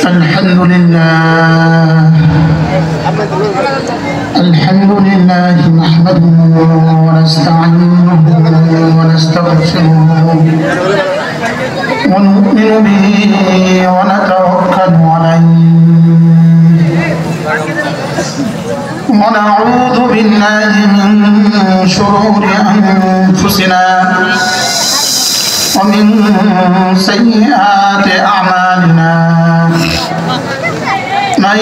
الحمد لله نحمده ونستعينه ونستغفره ونؤمن به ونتوكل عليه ونعوذ بالله من شرور أنفسنا ومن سيئات أعمالنا من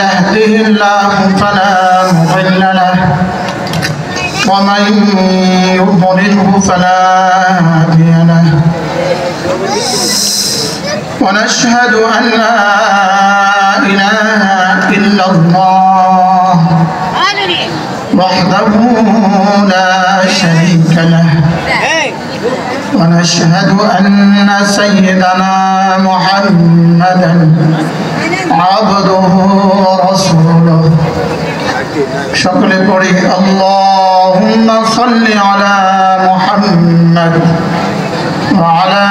يهده الله فلا مضل له ومن يضلله فلا هادي له ونشهد أن لا إله إلا الله وحده لا شريك له ونشهد أن سيدنا محمدا عبده ورسوله شكر قري اللهم صل على محمد وعلى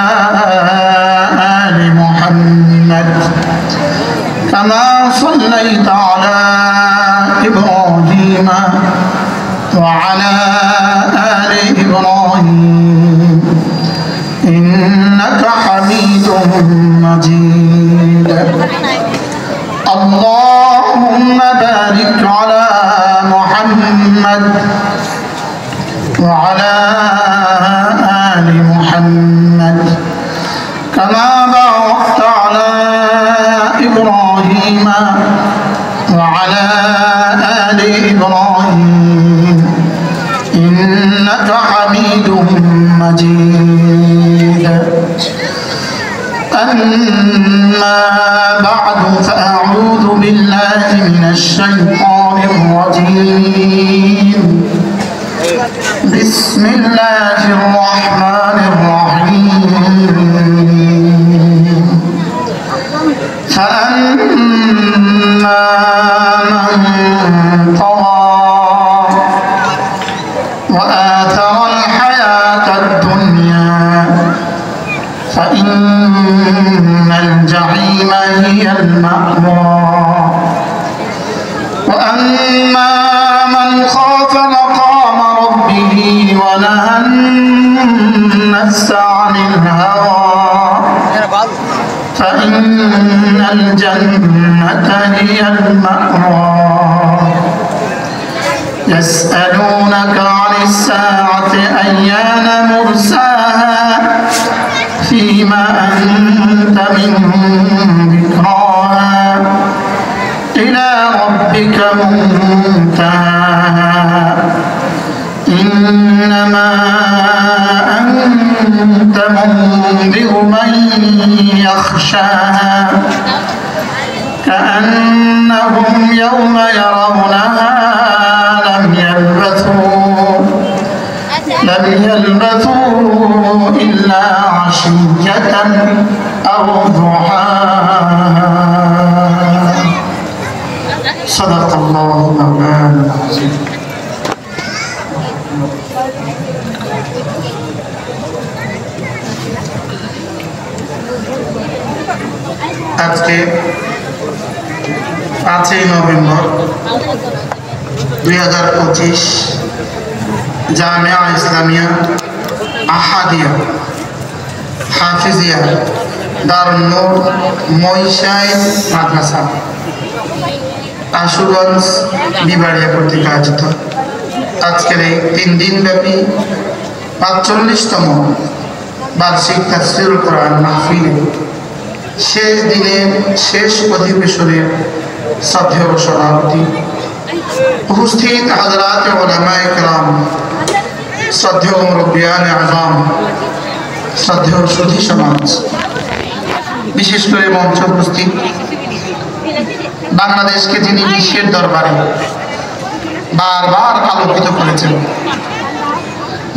آل محمد كما صليت على إبراهيم وعلى آل إبراهيم إنك حميد مجيد اللهم بارك على محمد وعلى آل محمد كما باركت على إبراهيم وعلى آل إبراهيم إنك حميد مجيد أما بعد فأعوذ بالله من الشيطان الرجيم بسم الله الرحمن الرحيم فأما من طغى وآثر الحياة الدنيا فإن الجحيم هي المأوى وأما من خاف مقام ربه ونهى النفس عن الهوى فإن الجنة هي المأوى يسألونك عن الساعة أيان مرساها فيما أنت من ذكراها إلى ربك منتهاها إنما أنت منذر من يخشاها كأنهم يوم يرونها لم يلبثوا إلا عشية أو ضحاها صدق الله مولانا العظيم আজকে 5ই নভেম্বর 2025 জামিয়া ইসলামিয়া আহাদিয়া হাফিজিয়া দারুন নূর মহিষাই মাদ্রাসা আশুগঞ্জ বিবাড়িয়া কর্তৃক আয়োজিত আজকের এই 3 দিনব্যাপী ৪৫তম বার্ষিক তাফসীরুল কোরআন মাহফিলে শেষ দিনে শেষ অধিবেশনের শ্রদ্ধেয় সভাপতি উপস্থিত হাজরাত উলামায়ে কেরাম শ্রদ্ধেয় মুরব্বিয়ানে আযম শ্রদ্ধেয় সুধী সমাজ বিশেষ করে মঞ্চে উপস্থিত বাংলাদেশকে যিনি বিশ্বের দরবারে বারবার আলোকিত করেছেন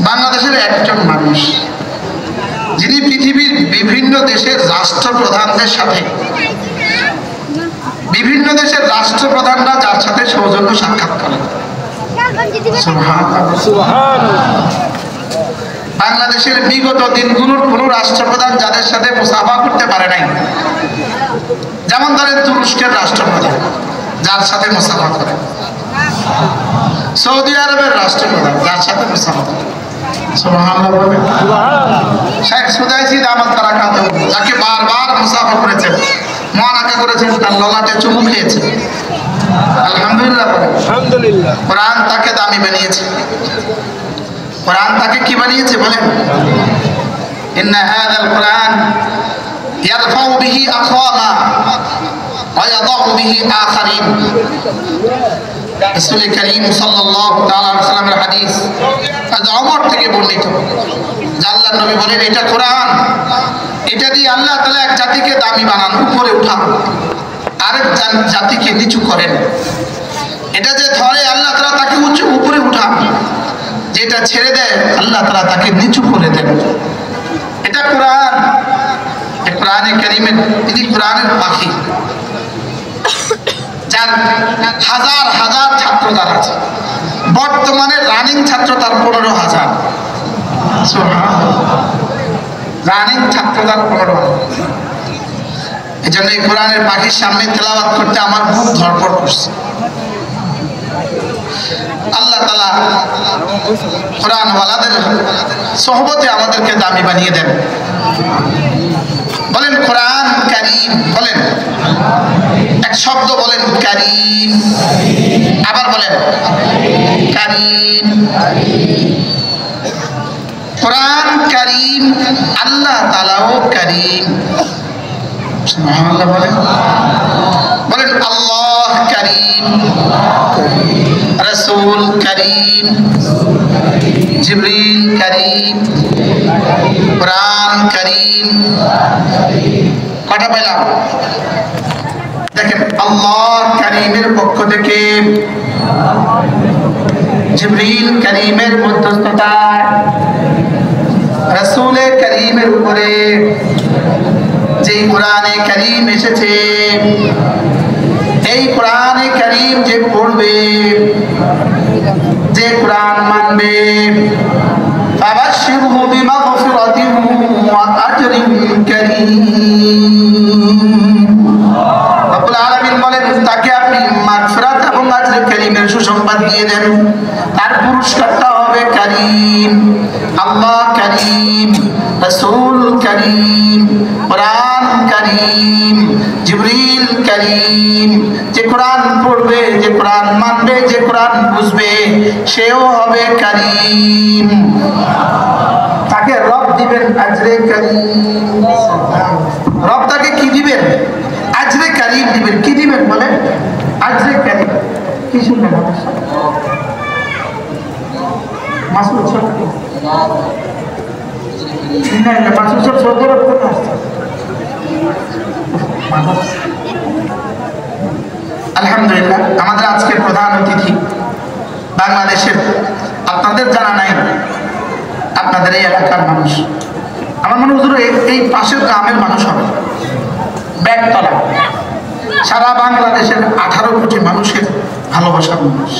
বাংলাদেশের একজন মানুষ যিনি পৃথিবীর বিভিন্ন দেশের রাষ্ট্রপ্রধানদের সাথে বিভিন্ন দেশের রাষ্ট্রপ্রধানরা যার সাথে সৌজন্য সাক্ষাৎ করেন বাংলাদেশের বিগত দিনগুলোর কোনো রাষ্ট্রপ্রধান যাদের সাথে মুসাফা করতে পারে নাই যেমন ধরেন তুরস্কের রাষ্ট্রপ্রধান যার সাথে মুসাফা করে, সৌদি আরবের রাষ্ট্রপ্রধান যার সাথে মুসাফা করে, সুবহানাল্লাহ বলে শেখ সুদাইসি দামাত বারাকাতুহু যাকে বারবার মুসাফা করেছেন, মুআনাকা করেছেন, তার ললাটে চুমু খেয়েছে, আলহামদুলিল্লাহ বলে। আলহামদুলিল্লাহ। কোরআন তাকে দামি বানিয়েছে। কোরআন তাকে কি বানিয়েছে বলেন? ইন্না হাযাল কোরআন ইয়ারফাউ বিহি আকওয়ামা ওয়া ইয়াদাউ বিহি আখারিন। রাসূল করিম সাল্লাল্লাহু তাআলা আলাইহি ওয়াসাল্লামের হাদিস হযরত ওমর থেকে বর্ণিত, যে আল্লাহর নবী বলেন এটা কোরআন, এটা দিয়ে আল্লাহ তাআলা এক জাতিকে দামি বানান, উপরে উঠান, আরেক জাতিকে নিচু করেন। এটা যে ধরে আল্লাহ তাআলা তাকে উপরে উঠান, যেটা ছেড়ে দেয় আল্লাহ তাআলা তাকে নিচু করে দেন। এটা কোরআন, কোরআনে কারীমের, তিনি কোরআনের পাখি, যার হাজার হাজার ছাত্র তার আছে। বর্তমানে রানিং ছাত্র তার 15,000, রানিং ছাত্র তার 15,000। এই জন্য এই কোরআনের পাখির সামনে তেলাওয়াত করতে আমার খুব ধরপড় করছে। আল্লাহ তাআলা কোরআনওয়ালাদের সোহবতে আমাদেরকে দামি বানিয়ে দেন। বলেন কোরআন কারীম, বলেন এক শব্দ বলেন কারীম, আবার বলেন কারীম। কোরআন কারীম, আল্লাহ তাআলাও কারীম, সুবহানাল্লাহ বলেন। বলেন আল্লাহ কারীম, রাসূল কারীম, জিবরিল কারীম, কোরআন কারীম। কটা পেলাম? দেখেন, আল্লাহ কারীমের পক্ষ থেকে, জিবরিল কারীমের মধ্যস্থতায়, রাসূল কারীমের উপরে যে কোরআনে কারীম এসেছে, এই কোরআনে কারীম যে পড়বে, যে কোরআন মানবে, ফাবাশশিরহু বিমাগফিরাতিন ওয়া আজরিন কারীম। রব্বুল আলামিন বলেন, তাকে আপনি মাগফিরাত এবং আজরে কারীমের সুসংবাদ দিয়ে দেন, তার পুরস্কারটা হবে কারীম। আল্লাহ কারীম, রাসূল কারীম, কোরআন কারীম, জিবরিল কারীম। যে কোরআন পড়বে, যে কোরআন মানবে, যে কোরআন বুঝবে, সেও হবে কারীম। তাকে রব দিবেন আজরে কারীম। রব তাকে কি দিবেন? আজরে কারীম দিবেন। কি দিবেন বলে? আজরে কারীম। কি শুনলেন? মাসুদ সব মাসুদ সব সৌদি আরব থেকে আসছে। আলহামদুলিল্লাহ, আমাদের আজকের প্রধান অতিথি বাংলাদেশের, আপনাদের জানা নাই, আপনাদের এই এলাকার মানুষ। আমার মনে হুজুর এই পাশের গ্রামের মানুষ হবে, ব্যাগতলা, সারা বাংলাদেশের 18 কোটি মানুষের ভালোবাসার মানুষ,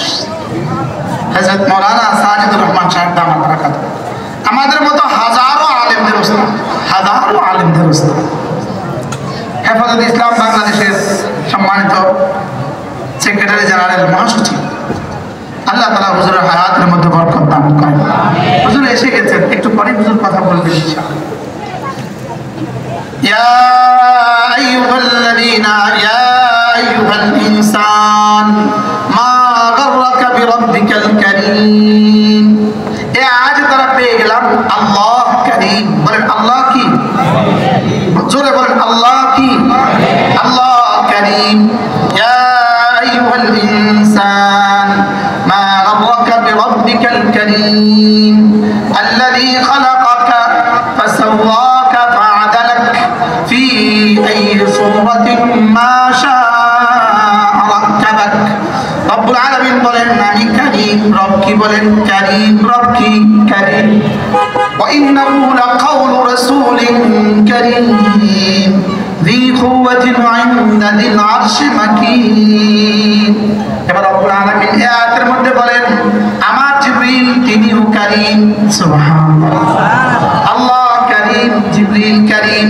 হযরত মাওলানা সাজিদুর রহমান সাহেব দামাত বারাকাতুহু। আমাদের মতো হাজারো আলেমদের উস্তাদ, হাজারো আলেমদের উস্তাদ, হেফাজত ইসলাম বাংলাদেশের সম্মানিত সেক্রেটারি জেনারেল, মহাসচিব। আল্লাহ তাআলা হুজুরের হায়াতের মধ্যে বরকত দান করেন। হুজুর এসে গেছেন, একটু পরে হুজুর কথা বলবেন ইনশাআল্লাহ। ইয়া আইয়ুহাল্লাযীনা ইয়া আইয়ুহাল ইনসান মা গাররাকা বিরাব্বিকাল কারীম। এ আজ তারা পেয়ে গেলাম আল্লাহ কারীম। বলেন আল্লাহ কি? জোরে বলেন আল্লাহ কি? আল্লাহ কারীম। ইয়া আইয়ুহাল ইনসান মা গাররাকা বিরাব্বিকাল কারীম আল্লাযী খালাকাকা ফাসাওয়াকা ফাআদালাক ফি আইয়ি সূরাতিন মা শাআ রাক্কাবাক। রব্বুল আলামিন বলেন আমি কারীম। রব কি? বলেন কারীম। রব কি? কারীম। ওয়া ইন্নাহু লাকাউলু রাসূলিন কারীম ذي قوة عند ذي العرش مكين। এবার রব্বুল আলামিন এই আয়াতের মধ্যে বলেন আমার জিবরিল তিনিও কারীম। সুবহানাল্লাহ। আল্লাহ কারীম, জিবরিল কারীম।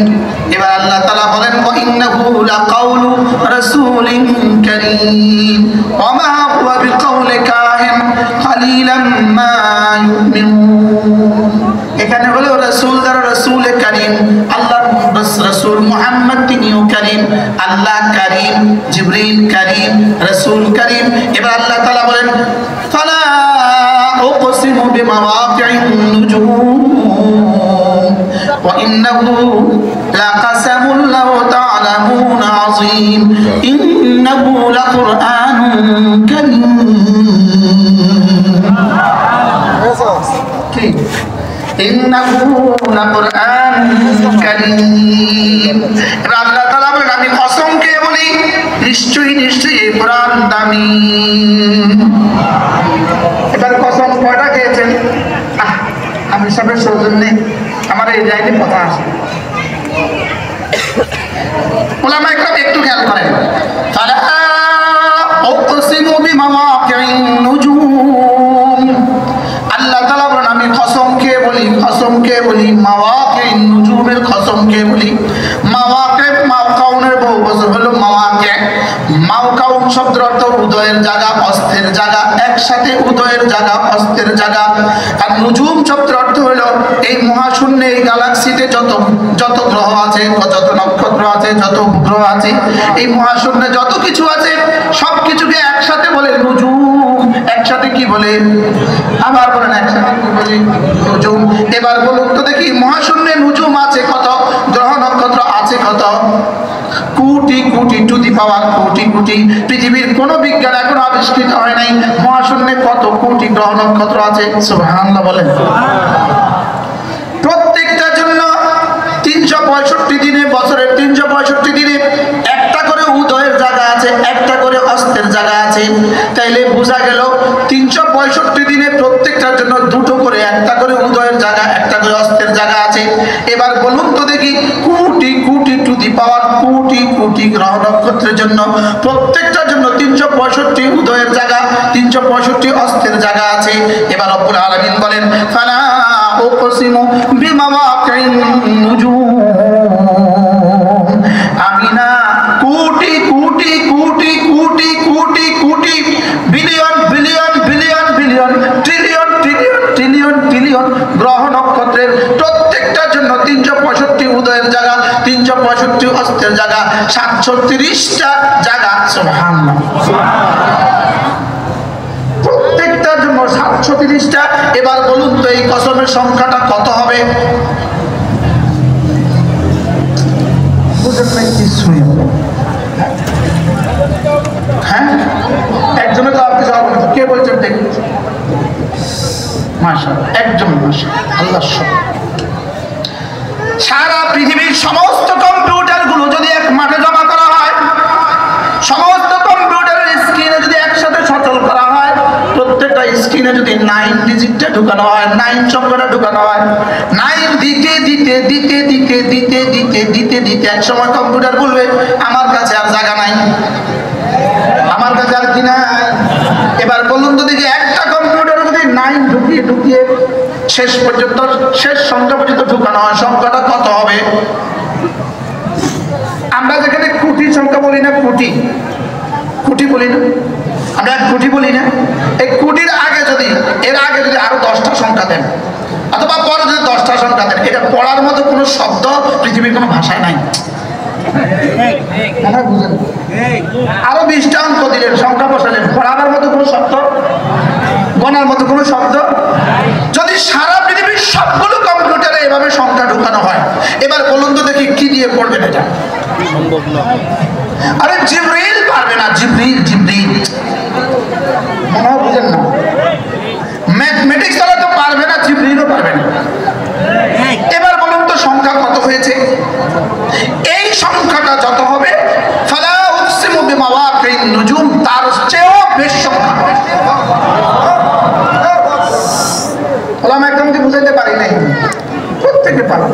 এবার আল্লাহ তাআলা বলেন ওয়া ইন্নাহু লাকাউলু রাসূলিন কারীম ওয়া মা হুয়া বিকাউলি কাহিন কালিলাম মা ইউমিনুন। এখানে হলো রাসূল দ্বারা রাসূল কারীম, আল্লাহর রাসূল মুহাম্মদ তিনিও কারীম, আল্লাহ কারীম, জিবরিল কারীম, রাসূল কারীম। এবার আল্লাহ তাআলা বলেন ফালা উকসিমু বিমাওয়াকি'ন নুজুম ওয়া ইন্নাহু লাকাসামুন লাউ তা'লামুন আযীম ইন্নাহু লাকুরআনুন কারীম। ঠিক ইন্নাহু লাকুরআনুন কারীম। আল্লাহ তাআলা বলেন আমি কসম খেয়ে বলি নিশ্চয়ই নিশ্চয়ই এই কোরআন দামি। এবার কসম কয়টা খেয়েছেন? আমি সবের সৌজন্যে আমার এই জায়গায় কথা আসে। ওলামা একরাম একটু খেয়াল করেন, ফালা উকসিমু বিমাওয়াকি'ন নুজুম, আল্লাহ তাআলা বলেন আমি কসম খেয়ে বলি মাওয়াকি'ন নুজুমের কসম খেয়ে বলি। মাওয়াকি মাওকাউনের বহু বচন হলো মাওয়াকি। মাওকাউন শব্দের অর্থ উদয়ের জায়গা, অস্তের জায়গা, একসাথে উদয়ের জায়গা, অস্তের জায়গা। আর নুজুম শব্দের অর্থ হলো এই মহাশূন্যে, এই গ্যালাক্সিতে যত গ্রহ আছে, যত নক্ষত্র আছে, যত উপগ্রহ আছে, এই মহাশূন্যে যত কিছু আছে সব কিছুকে একসাথে বলে নুজুম। একসাথে কি বলে? আবার বলেন একসাথে কি বলে? নুজুম। এবার বলুন তো দেখি মহাশূন্যে নুজুম আছে কত, গ্রহ নক্ষত্র আছে কত? Crore crore, two the power crore কোটি। পৃথিবীর কোনো বিজ্ঞান এখনো আবিষ্কৃত হয় নাই মহাশূন্যে কত কোটি গ্রহ নক্ষত্র আছে। সুবহানাল্লাহ বলেন। প্রত্যেকটার জন্য 365 দিনে, বছরের 365 দিনে একটা করে উদয়ের জায়গা আছে, একটা করে অস্তের জায়গা আছে। তাইলে বোঝা গেল 365 দিনে প্রত্যেকটার জন্য দুটো করে, একটা করে উদয়ের জায়গা, একটা করে অস্তের জায়গা আছে। এবার বলুন তো দেখি crore crore, two the power crore কোটি গ্রহ নক্ষত্রের জন্য প্রত্যেকটার জন্য 365 উদয়ের জায়গা, 365 অস্তের জায়গা আছে। এবার রব্বুল আলামিন বলেন ফালা উকসিমু বিমাওয়াকি'ন নুজুম, আমি না crore crore crore crore crore crore, billion billion billion billion, trillion trillion trillion trillion গ্রহ নক্ষত্রের প্রত্যেকটার জন্য 365 উদয়ের জায়গা, 365 অস্তের জায়গা, 730টা জায়গা। সুবহানাল্লাহ। প্রত্যেকটার জন্য 730টা। এবার বলুন তো এই কসমের সংখ্যাটা কত হবে? হ্যাঁ, একজনে তো আপনি জবাব বলতে, কে বলছেন দেখুন? মাশাআল্লাহ, একজন মাশাআল্লাহ, আল্লাহর শকর। সারা পৃথিবীর সমস্ত কম্পিউটার গুলো যদি এক মাঠে জমা করা হয়, সমস্ত কম্পিউটারের স্ক্রিনে যদি একসাথে সচল করা হয়, প্রত্যেকটা স্ক্রিনে যদি 9 ডিজিটটা ঢুকানো হয়, 9 সংখ্যাটা ঢুকানো হয়, 9 দিতে দিতে দিতে দিতে দিতে দিতে দিতে দিতে এক সময় কম্পিউটার বলবে আমার কাছে আর জায়গা নাই, আমার কাছে আর কি নাই। এবার বলুন তো দেখি একটা কম্পিউটারে যদি 9 ঢুকিয়ে ঢুকিয়ে শেষ পর্যন্ত, শেষ সংখ্যা পর্যন্ত ঢুকানো হয়, সংখ্যাটা কত হবে? আমরা যেখানে কোটি সংখ্যা বলি না, কোটি কোটি বলি না, আমরা কোটি বলি না, এই কোটির আগে যদি, এর আগে যদি আরো 10টা সংখ্যা দেন, অথবা পরে যদি 10টা সংখ্যা দেন, এটা পড়ার মতো কোনো শব্দ পৃথিবীর কোনো ভাষায় নাই। বুঝেন? আরো 20টা অঙ্ক দিলেন, সংখ্যা বসালেন, পড়াবার মতো কোনো শব্দ, গণার মতো কোনো শব্দ। যদি সারা পৃথিবীর সবগুলো কম্পিউটারে এভাবে সংখ্যা ঢুকানো হয়, এবার বলুন তো দেখি কি দিয়ে পড়বেন এটা? আরে জিবরিল পারবে না, জিবরিল জিবরিল মনে হয় বুঝেন না। ম্যাথমেটিক্স তারা তো পারবে না, জিবরিলও পারবে না। এবার বলুন তো সংখ্যা কত হয়েছে? এই সংখ্যাটা যত হবে ফালা উকসিমু বিমাওয়াকি'ন নুজুম, তার চেয়েও বেশি সংখ্যা। ওলামা একদমকে বুঝাইতে পারি নাই, প্রত্যেকে পারে।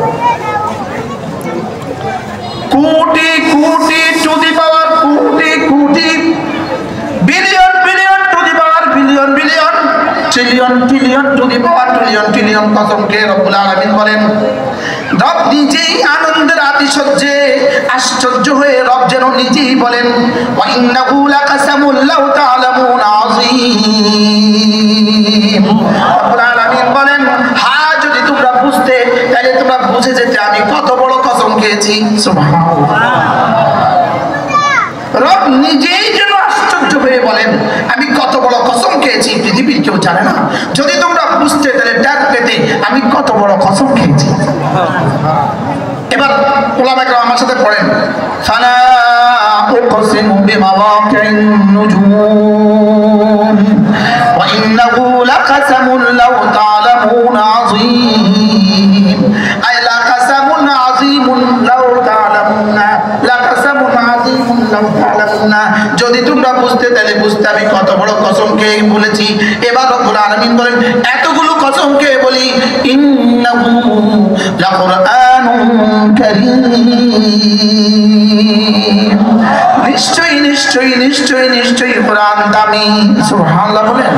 Crore crore two the power crore crore, billion billion to the power billion billion, trillion trillion to the power trillion trillion. কসমকে রব্বুল আলামিন বলেন রব নিজেই আনন্দের আতিশয্যে আশ্চর্য হয়ে রব যেন নিজেই বলেন ওয়া ইন্নাহু লাকাসামুল লাউ তা'লামুনা আযীম। রব্বুল আলামিন বলেন, হ্যাঁ যদি তোমরা বুঝতে তাহলে তোমরা বুঝে যেতে আমি কত বড় কসম খেয়েছি। সুবহানাল্লাহ। রব নিজেই যেন আশ্চর্য হয়ে বলেন আমি কত বড় কসম খেয়েছি, পৃথিবীর কেউ জানে না। যদি তোমরা বুঝতে তাহলে ডাক পেতে আমি কত বড় কসম খেয়েছি। এবার উলামা কেরাম আমার সাথে পড়েন, ফালা উকসিমু বিমাওয়াকিন নুজুম ওয়া ইন্নাহু লাকাসামুন লাউ তা'লামুনা আযীম। আই লাকাসামুন আযীমুন লাউ তা'লামুনা, লাকাসামুন আযীমুন লাউ তা'লামুনা। যদি তোমরা বুঝতে তাহলে বুঝতে আমি কত বড় কসম খেয়ে বলেছি। এবার রব্বুল আলামিন বলেন, এতগুলো কসম খেয়ে বলি ইন্নাহু লাকুরআনুন কারীম। নিশ্চয়ই নিশ্চয়ই নিশ্চয়ই নিশ্চয়ই কোরআন দামি। সুবহানাল্লাহ বলেন,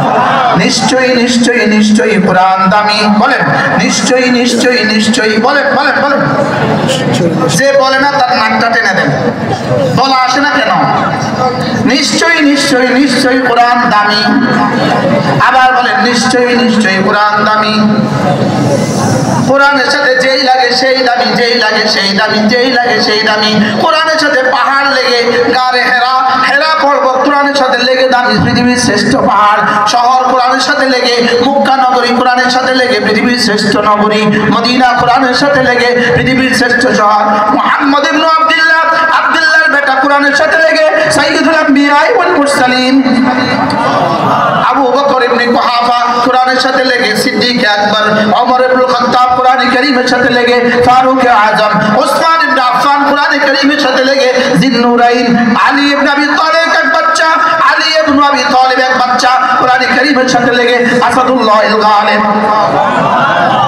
নিশ্চয়ই নিশ্চয়ই নিশ্চয়ই কোরআন দামি। বলেন নিশ্চয়ই নিশ্চয়ই নিশ্চয়ই, বলেন বলেন বলেন। যে বলে না তার নাকটা টেনে দেন, বলা আসে না কেন? নিশ্চয়ই নিশ্চয়ই নিশ্চয়ই কোরআন দামি। আবার বলেন নিশ্চয়ই নিশ্চয়ই কোরআন দামি। কোরআনের সাথে যেই লাগে সেই দামি, যেই লাগে সেই দামি, যেই লাগে সেই দামি। কোরআনের সাথে পাহাড় লেগে গারে হেরা, হেরা পর্বত কোরআনের সাথে লেগে দামি, পৃথিবীর শ্রেষ্ঠ পাহাড়। শহর কোরআনের সাথে লেগে, মক্কা নগরী কোরআনের সাথে লেগে পৃথিবীর শ্রেষ্ঠ নগরী। মদিনা কোরআনের সাথে লেগে পৃথিবীর শ্রেষ্ঠ শহর। মুহাম্মদ ইবনে আব্দুল্লাহ, আব্দুল্লাহর বেটা কোরআনের সাথে লেগে সাইয়্যিদুল আম্বিয়া ওয়াল মুরসালিন। আবু বকর ইবনে কুহাফা কোরআনের সাথে লেগে সিদ্দিক আকবর। ওমর ইবনে খাত্তাব কোরআন কারীমের সাথে লেগে ফারুক আজম। ওসমান ইবনে আফফান কোরআন কারীমের সাথে লেগে জিন্নুরাইন। আলী ইবনে আবি তালিব এক বাচ্চা, আলী ইবনে আবি তালিব এক বাচ্চা কোরআন কারীমের সাথে লেগে আসাদুল্লাহ আল গালিব।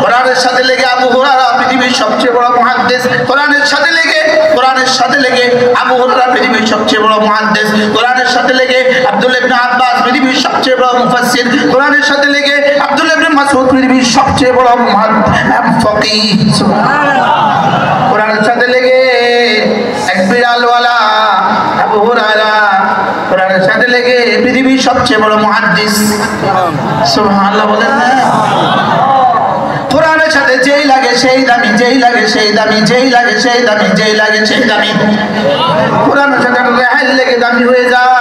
কোরআনের সাথে লেগে আবু হুরায়রা পৃথিবীর সবচেয়ে বড় মুহাদ্দিস। কোরআনের সাথে লেগে, কোরআনের সাথে লেগে আবু হুরায়রা পৃথিবীর সবচেয়ে বড় মুহাদ্দিস। কোরআনের সাথে লেগে আব্দুল্লাহ ইবনে আব্বাস পৃথিবীর সবচেয়ে বড় মুফাসসির। কোরআনের সাথে লেগে আব্দুল্লাহ ইবনে মাসউদ পৃথিবীর সবচেয়ে বড় ফাকিহ। সুবহানাল্লাহ। কোরআনের সাথে লেগে এক বিড়ালওয়ালা আবু হুরায়রা, কোরআনের সাথে লেগে পৃথিবীর সবচেয়ে বড় মুহাদ্দিস। সুবহানাল্লাহ বলেন না? কোরআনের সাথে যেই লাগে সেই দামি, যেই লাগে সেই দামি, যেই লাগে সেই দামি, যেই লাগে সেই দামি। কোরআনের সাথে রেহাইল লেগে দামি হয়ে যায়,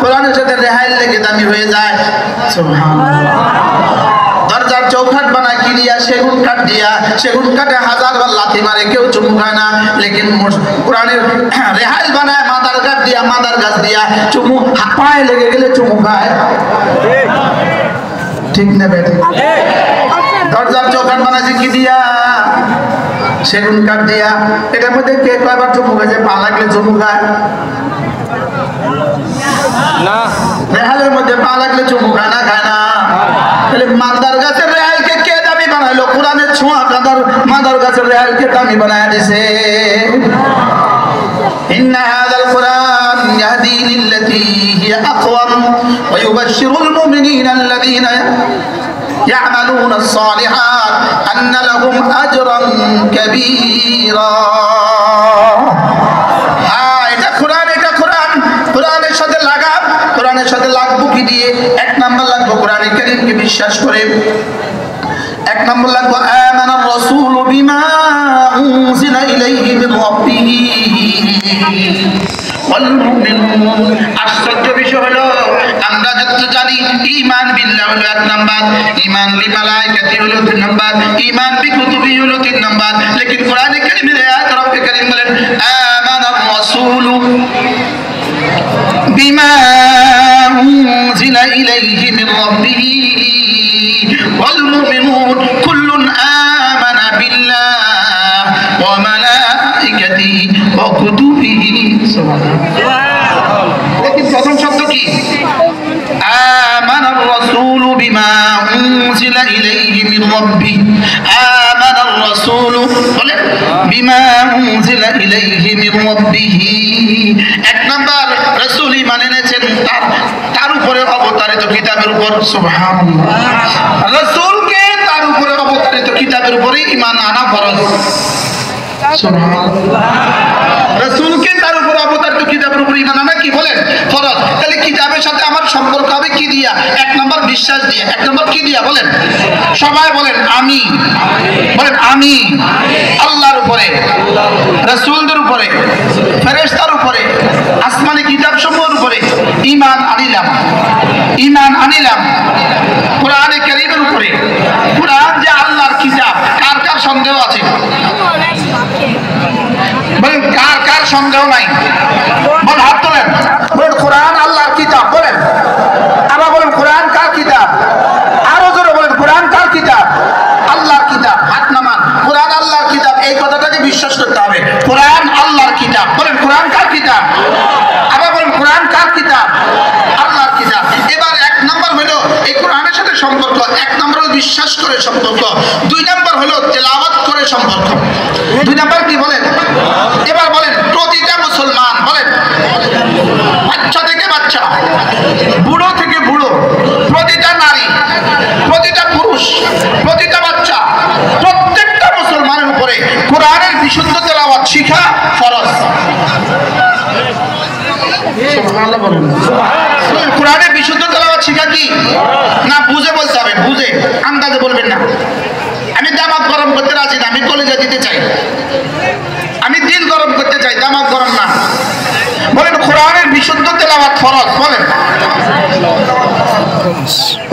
কোরআনের সাথে রেহাইল লেগে দামি হয়ে যায়। সুবহানাল্লাহ। দরজার চৌখাট বানায় কি দিয়া? সেগুন কাঠ দিয়া। সেগুন কাঠে হাজার বার লাথি মারে কেউ চুমু খায় না, লেকিন কোরআনের রেহাইল বানায় মাদার গাছ দিয়া, মাদার গাছ দিয়া। চুমু পায়ে লেগে গেলে চুমু খায়। ঠিক না বেঠিক? দরজার চৌকাঠ বানাইছে কি দিয়া? সেগুন কাঠ দিয়া। এটার মধ্যে কে কয়বার চুমু খায়? পা লাগলে চুমু খায় না? রেহালের মধ্যে পা লাগলে চুমু খায় না? খায় না। তাহলে মাদার গাছের রেহালকে কে দামি বানাইলো? কোরআনের ছোঁয়া মাদার গাছের রেহালকে দামি বানায় দিছে। إن هذا القرآن يهدي للتي هي أقوم ويبشر المؤمنين الذين يعملون الصالحات أن لهم أجرا كبيرا। এটা কোরআন, এটা কোরআন। কোরআনের সাথে লাগা, কোরআনের সাথে লাগবো কি দিয়ে? এক নাম্বার লাগবো কোরআন কারীমকে বিশ্বাস করে। এক নম্বর লাগবো আমানার রাসূলু বিমা উনজিলা ইলাইহি মির রাব্বিহি ওয়াল মুমিনুন। আশ্চর্য বিষয় হলো আমরা যত জানি ঈমান বিল্লাহ হলো এক নাম্বার, ঈমান বি মালাইকাতি হলো দুই নাম্বার, ঈমান বি কুতুবি হলো তিন নাম্বার। লেকিন কোরআনে কারীমের আয়াত রব্বে কারীম বলেন আমানার রাসূলু বিমা উনজিলা ইলাইহি মির রাব্বিহি والمؤمنون كل آمن بالله وملائكته وكتبه। लेकिन प्रथम शब्द की آمن الرسول بما أنزل إليه من ربه। آمن الرسول بما أنزل إليه من ربه। এক নাম্বার রাসূল ঈমান এনেছেন তার উপরে অবতারিত কিতাবের উপর। সুবহানাল্লাহ। রাসূলকে তার তার উপরে অবতারিত কিতাবের উপরে ঈমান আনা ফরজ। সুবহানাল্লাহ। রাসূলকে তার উপর অবতারিত কিতাবের উপর ঈমান আনা কি বলেন ফরজ। তাহলে কিতাবের সাথে আমার সম্পর্ক হবে কি দিয়া? এক নম্বর বিশ্বাস দিয়ে। এক নম্বর কি দিয়া বলেন? সবাই বলেন আমি। বলেন আমি আল্লাহর উপরে, রাসূলদের উপরে, ফেরেশতার উপরে, আসমানি কিতাব সমূহের উপরে ঈমান আনিলাম। ঈমান আনিলাম কোরআনে কারীমের উপরে। কোরআন যে আল্লাহর কিতাব, কার কার সন্দেহ আছে? বলেন কার কার সন্দেহ নাই? বল হাত তোলেন। বলেন কোরআন আল্লাহর কিতাব। বলেন আবার বলেন কোরআন কার কিতাব? আরো জোরে বলেন কোরআন কার কিতাব? আল্লাহর কিতাব। হাত নামান। কোরআন আল্লাহর কিতাব, এই কথাটাকে বিশ্বাস করতে হবে। কোরআন আল্লাহর কিতাব। বলেন কোরআন কার কিতাব? আবার বলেন কোরআন কার কিতাব? আল্লাহর কিতাব। এবার এক নম্বর হলো এই কোরআনের সাথে সম্পর্ক। এক নম্বর হলো বিশ্বাস করে সম্পর্ক। দুই নম্বর হলো তেলাওয়াত করে সম্পর্ক। দুই নম্বর কি বলেন? এবার বলেন প্রতিটা মুসলমান, বলেন বাচ্চা থেকে বাচ্চা, বুড়ো থেকে বুড়ো, প্রতিটা নারী, প্রতিটা পুরুষ, প্রতিটা বাচ্চা, প্রত্যেকটা মুসলমানের উপরে কোরআনের বিশুদ্ধ তেলাওয়াত শিখা ফরজ। সুবহানাল্লাহ বলেন। কোরআনের বিশুদ্ধ তেলাওয়াত শিখা কি না? বুঝে বলতে হবে, বুঝে, আন্দাজে বলবেন না। আমি দামাগ গরম করতে রাজি না, আমি কলিজা দিতে চাই। আমি দিল গরম করতে চাই, দামাগ গরম না। বলেন কোরআনের বিশুদ্ধ তেলাওয়াত ফরজ। বলেন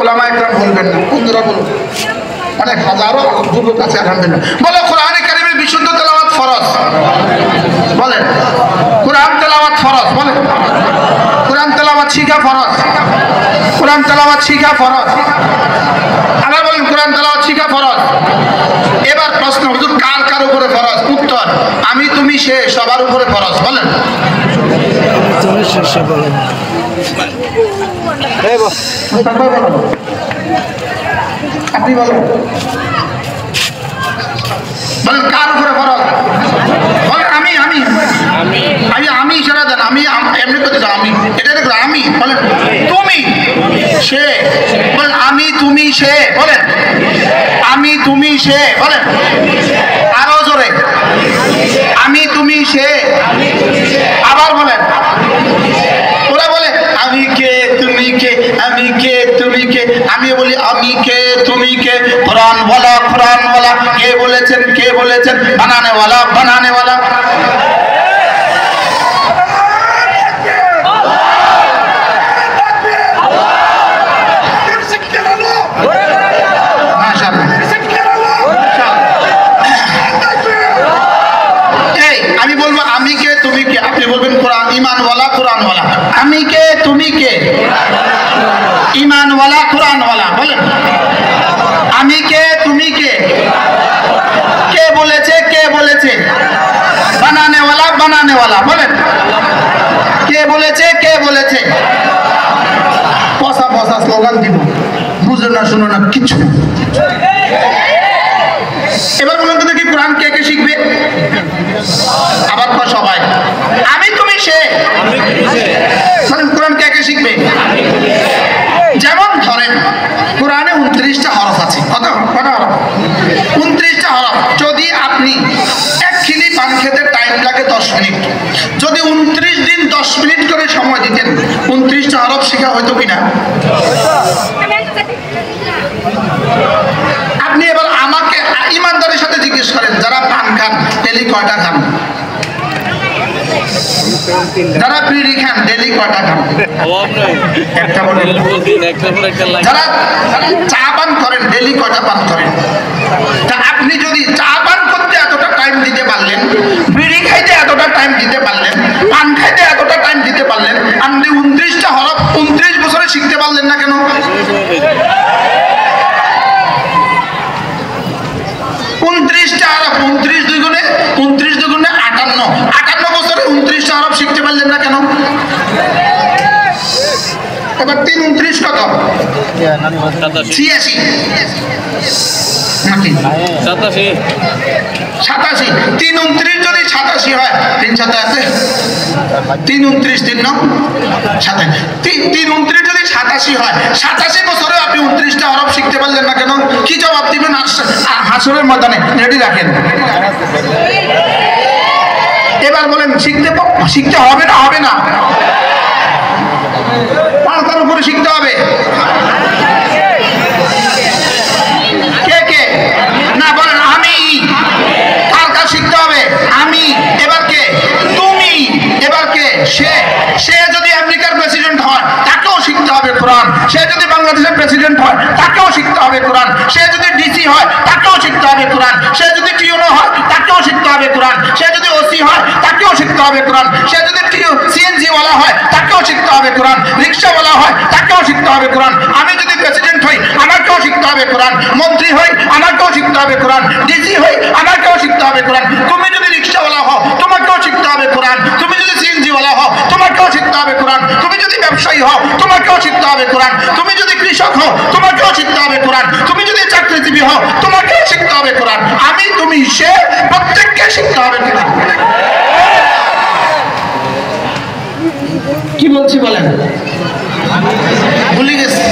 ওলামায়ে কেরাম বলবেন না, বন্ধুরা বলুন। অনেক হাজারো যুবক আছে আলহামদুলিল্লাহ। বলো কোরআনে কারীমের বিশুদ্ধ তেলাওয়াত ফরজ। বলেন কোরআন তেলাওয়াত ফরজ। বলেন কোরআন তেলাওয়াত শিখা ফরজ। কোরআন তেলাওয়াত শিখা ফরজ। আবার বলেন কোরআন তেলাওয়াত শিখা ফরজ। এবার প্রশ্ন, হুজুর কার কার উপরে ফরজ? উত্তর আমি তুমি সে সবার উপরে ফরজ। বলেন আপনি বলেন, বলেন কার উপরে ফরজ? বলেন আমি আমি আমি আমি ইশারা দেন। আমি এমনি করতে চাই, আমি এটা দেখো আমি। বলেন তুমি সে। বলেন আমি তুমি সে। বলেন আমি তুমি সে। বলেন আরো জোরে আমি তুমি সে। আবার বলেন। ওরা বলে আমি কে তুমি কে, আমি কে তুমি কে। আমি বলি আমি কে তুমি কে। কোরআন ওয়ালা কোরআন ওয়ালা, কে বলেছেন কে বলেছেন, বানানে ওয়ালা বানানে ওয়ালা। আমি বলবো আমি কে তুমি কে, আপনি বলবেন কোরআন ঈমানওয়ালা কোরআনওয়ালা। আমি কে তুমি কে, ঈমানওয়ালা কোরআনওয়ালা। বলেন আমি কে তুমি কে, কে বলেছে কে বলেছে, বানানেওয়ালা বানানেওয়ালা। বলেন কে বলেছে কে বলেছে। পচা পচা স্লোগান দিব, বুঝো না শুনো না কিছু। এবার বলুন তো দেখি কোরআন কে কে শিখবে? আবার সবাই আমি তুমি সে। কোরআন কে কে শিখবে? যেমন ধরেন কোরআনে 29টা হরফ আছে। কটা হরফ? 29টা হরফ। যদি আপনি এক খিলি পান খেতে টাইম লাগে 10 মিনিট, যদি 29 দিন 10 মিনিট করে সময় দিতেন, 29টা হরফ শেখা হয়তো কিনা? আপনি এবার আমাকে ইমানদারের সাথে জিজ্ঞেস করেন, যারা পান খান ডেলি কয়টা খান? যারা বিড়ি খান ডেলি কয়টা খান? একটা বলেন। যারা চা পান করেন ডেলি কয়টা পান করেন? তা আপনি যদি চা পান করতে এতটা টাইম দিতে পারলেন, বিড়ি খাইতে এতটা টাইম দিতে পারলেন, পান খাইতে এতটা টাইম দিতে পারলেন, আপনি 29টা হরফ 29 বছরে শিখতে পারলেন না কেন? 29টা হরফ 29 দুগুণে 58 58 বছরে 29টা হরফ শিখতে পারলেন না কেন? এবার 3 29 কত? 86 নাকি 87? 3 29 যদি 87 হয়, 3 7 আছে 3 3 নং 27 3 29 যদি 87 হয় 87 বছরে আপনি 29টা হরফ শিখতে পারলেন না কেন? কি জবাব দিবেন হাসরের ময়দানে? রেডি রাখেন। এবার বলেন শিখতে হবে না হবে না? পাঁচটার উপরে শিখতে হবে। কে কে না বলেন? আমি। কার কার শিখতে হবে? আমি। এবার কে? তুমি। এবার কে? সে। সে যদি আমেরিকার প্রেসিডেন্ট হয় তাকেও শিখতে হবে কোরআন। সে যদি বাংলাদেশের প্রেসিডেন্ট হয় তাকেও শিখতে হবে কোরআন। সে যদি ডিসি হয় তাকেও শিখতে হবে কোরআন। সে যদি টিউনো হয় তাকেও শিখতে হবে কোরআন। সে যদি ওসি হয় তাকেও শিখতে হবে কোরআন। সে যদি সিএনজি ওয়ালা হয় তাকেও শিখতে হবে কোরআন। রিক্সাওয়ালা হয় তাকেও শিখতে হবে কোরআন। আমি যদি প্রেসিডেন্ট হই আমাকেও শিখতে হবে কোরআন। মন্ত্রী হই আমাকেও শিখতে হবে কোরআন। ডিসি হই আমাকেও শিখতে হবে কোরআন। তুমি যদি রিক্সাওয়ালা হও তোমাকেও শিখতে হবে কোরআন। তুমি যদি সিএনজি ওয়ালা হও তোমাকেও শিখতে হবে কোরআন। তুমি যদি ব্যবসায়ী হও তোমাকেও শিখতে হবে কোরআন। তুমি যদি কৃষক হও তোমাকেও শিখতে হবে কোরআন। তুমি যদি চাকরিজীবী হও তোমাকেও শিখতে হবে কোরআন। আমি তুমি সে প্রত্যেককে শিখতে হবে কোরআন। কি বলছি বলেন? ভুলে গেছি।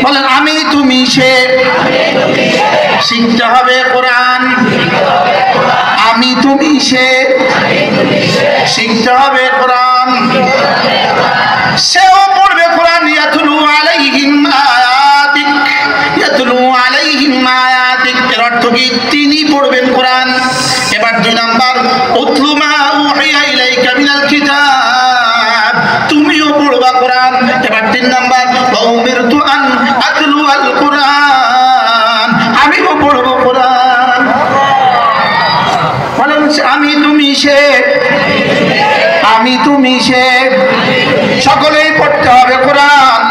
বলেন আমি তুমি সে শিখতে হবে কোরআন। আমি তুমি সে শিখতে হবে কোরআন। সেও পড়বে কোরআন। ইয়াতলু আলাইহিম আয়াতিক ইয়াতলু আলাইহিম আয়াতিক এর অর্থ কি? তিনি পড়বেন কোরআন। এবার 2 নাম্বার উতলু মা উহিয়া ইলাইকা মিনাল কিতাব, তুমিও পড়বা কোরআন। এবার 3 নাম্বার ওয়া উমিরতু আন আতলু আল কোরআন, আমিও পড়ব কোরআন। বলেন আমি তুমি সে আমি তুমি সে সকলেই পড়তে হবে কোরআন।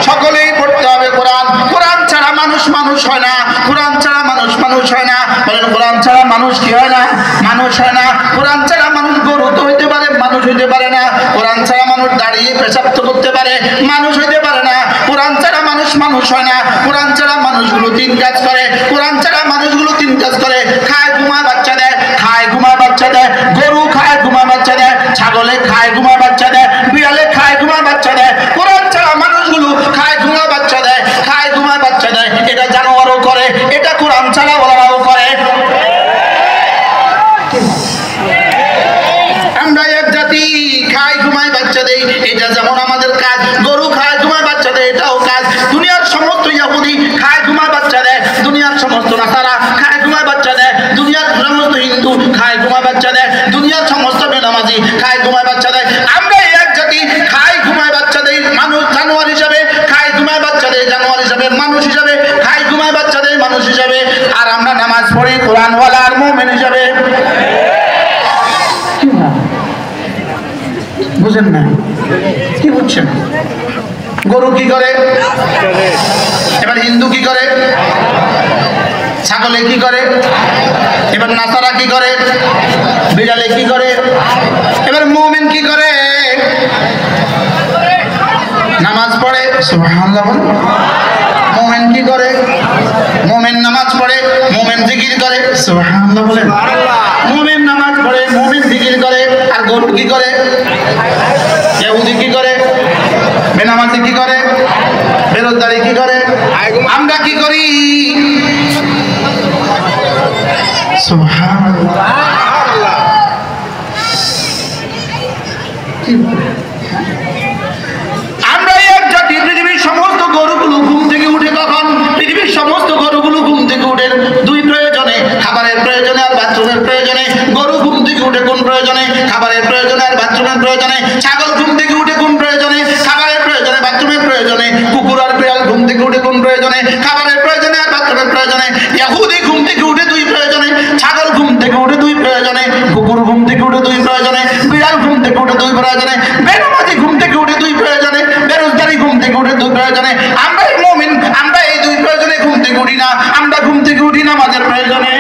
সকলেই পড়তে হবে কোরআন। কোরআন ছাড়া মানুষ মানুষ হয় না। কোরআন ছাড়া মানুষ মানুষ হয় না। বলেন কোরআন ছাড়া মানুষ কি হয় না? মানুষ হয় না। কোরআন ছাড়া মানুষ গরু তো হইতে পারে, মানুষ হইতে পারে না। কোরআন ছাড়া মানুষ দাঁড়িয়ে পেশাব তো করতে পারে, মানুষ হইতে পারে না। কোরআন ছাড়া মানুষ মানুষ হয় না। কোরআন ছাড়া মানুষগুলো 3 কাজ করে। কোরআন ছাড়া মানুষগুলো 3 কাজ করে। খায় ঘুমায় বাচ্চা দেয়, খায় ঘুমায় বাচ্চা দেয়। গরু খায় ঘুমায় বাচ্চা দেয়, ছাগলে খায় ঘুমায় বাচ্চা দেয়, বিড়ালে খায় ঘুমায় বাচ্চা দেয়। কোরআন ছাড়া মানুষগুলো খায় ঘুমায় বাচ্চা দেয়, খায় ঘুমায় বাচ্চা দেয়। এটা জানোয়ারও করে, এটা কোরআন ছাড়া ওরাও করে। আমরা এক জাতি, খায় ঘুমায় বাচ্চা দেই, এটা যেমন আমাদের কাজ। গরু খায় ঘুমায় বাচ্চা দেয়, এটাও কাজ। দুনিয়ার সমস্ত ইহুদি খায় ঘুমায় বাচ্চা দেয়, দুনিয়ার সমস্ত নাসারা খায় ঘুমায় বাচ্চা দেয়, দুনিয়ার সমস্ত হিন্দু খায় ঘুমায় বাচ্চা দেয়, দুনিয়ার সমস্ত বেনামাজি খায় ঘুমায় বাচ্চা দেয়। আমরা এক জাতি, খায় ঘুমায় বাচ্চা দেই মানুষ জানোয়ার হিসাবে, খায় ঘুমায় বাচ্চা দেয় জানোয়ার হিসাবে, মানুষ হিসাবে খায় ঘুমায় বাচ্চা দেয় মানুষ হিসাবে। আর আমরা নামাজ পড়ি কোরআনওয়ালা আর মুমিন হিসাবে। বুঝেন না? কি বুঝছেন? গরু কি করে? এবার হিন্দু কি করে? ছাগলে কি করে? এবার নাসারা কি করে? বিড়ালে কি করে? এবার মুমিন কি করে? নামাজ পড়ে। সুবহানাল্লাহ। মুমিন কি করে? মুমিন নামাজ পড়ে, মুমিন জিকির করে। সুবহানাল্লাহ বলেন। মুমিন নামাজ পড়ে, মুমিন জিকির করে। আর গরু কি করে? ইহুদি কি করে? বেনামাজি কি করে? বেরোজগারি কি করে? আমরা কি করি? সুবহানাল্লাহ। আমরা এক জাতি। পৃথিবীর সমস্ত গরুগুলো ঘুম থেকে উঠে কখন? পৃথিবীর সমস্ত গরুগুলো ঘুম থেকে উঠে 2 প্রয়োজনে, খাবারের প্রয়োজনে আর বাথরুমের প্রয়োজনে। গরু ঘুম থেকে উঠে কোন প্রয়োজনে? খাবারের প্রয়োজনে আর বাথরুমের প্রয়োজনে। ছাগল ঘুম থেকে উঠে কোন প্রয়োজনে? খাবারের প্রয়োজনে বাথরুমের প্রয়োজনে। কুকুর আর বিড়াল ঘুম থেকে উঠে কোন প্রয়োজনে? খাবারের প্রয়োজনে আর বাথরুমের প্রয়োজনে। ইহুদি ঘুম থেকে উঠে 2 প্রয়োজনে, ছাগল ঘুম থেকে উঠে 2 প্রয়োজনে, কুকুর ঘুম থেকে উঠে 2 প্রয়োজনে, বিড়াল ঘুম থেকে উঠে 2 প্রয়োজনে, বেনামাজি ঘুম থেকে উঠে 2 প্রয়োজনে, বেরোজগারি ঘুম থেকে উঠে 2 প্রয়োজনে। আমরা মুমিন, আমরা এই 2 প্রয়োজনে ঘুম থেকে উঠি না। আমরা ঘুম থেকে উঠি নামাজের প্রয়োজনে।